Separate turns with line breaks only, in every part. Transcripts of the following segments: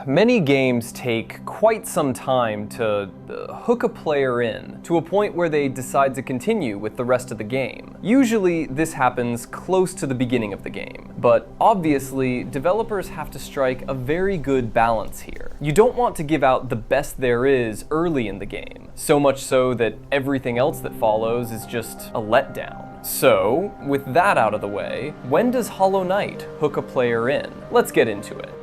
Many games take quite some time to hook a player in, to a point where they decide to continue with the rest of the game. Usually, this happens close to the beginning of the game, but obviously, developers have to strike a very good balance here. You don't want to give out the best there is early in the game, so much so that everything else that follows is just a letdown. So, with that out of the way, when does Hollow Knight hook a player in? Let's get into it.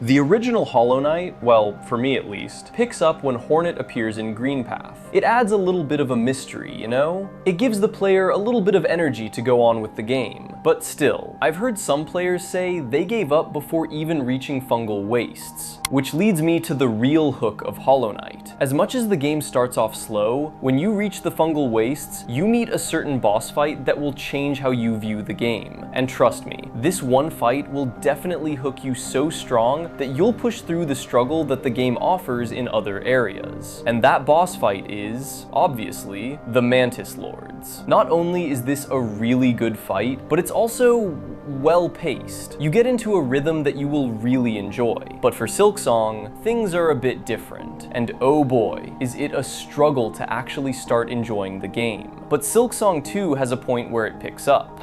The original Hollow Knight, well, for me at least, picks up when Hornet appears in Green Path. It adds a little bit of a mystery, you know? It gives the player a little bit of energy to go on with the game. But still, I've heard some players say they gave up before even reaching Fungal Wastes, which leads me to the real hook of Hollow Knight. As much as the game starts off slow, when you reach the Fungal Wastes, you meet a certain boss fight that will change how you view the game. And trust me, this one fight will definitely hook you so strong that you'll push through the struggle that the game offers in other areas. And that boss fight is, obviously, the Mantis Lords. Not only is this a really good fight, but it's also well-paced. You get into a rhythm that you will really enjoy. But for Silksong, things are a bit different. And oh boy, is it a struggle to actually start enjoying the game. But Silksong 2 has a point where it picks up.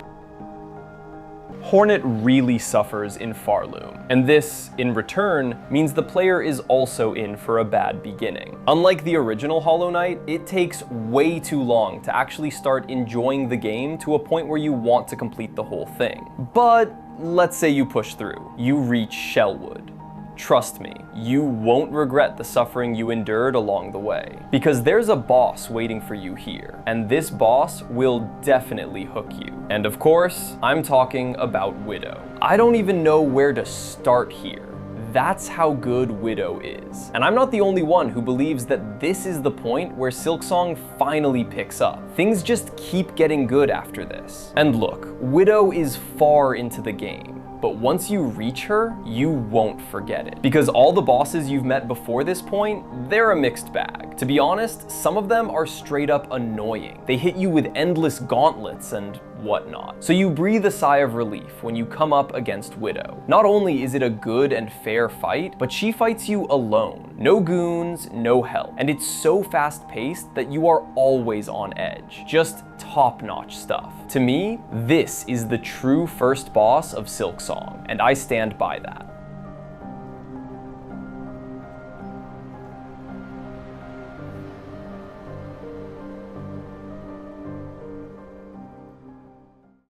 Hornet really suffers in Farloom, and this, in return, means the player is also in for a bad beginning. Unlike the original Hollow Knight, it takes way too long to actually start enjoying the game to a point where you want to complete the whole thing. But let's say you push through. You reach Shellwood. Trust me, you won't regret the suffering you endured along the way. Because there's a boss waiting for you here, and this boss will definitely hook you. And of course, I'm talking about Widow. I don't even know where to start here. That's how good Widow is. And I'm not the only one who believes that this is the point where Silksong finally picks up. Things just keep getting good after this. And look, Widow is far into the game. But once you reach her, you won't forget it. Because all the bosses you've met before this point, they're a mixed bag. To be honest, some of them are straight up annoying. They hit you with endless gauntlets and whatnot. So you breathe a sigh of relief when you come up against Widow. Not only is it a good and fair fight, but she fights you alone. No goons, no help. And it's so fast-paced that you are always on edge. Just top-notch stuff. To me, this is the true first boss of Silksong, and I stand by that.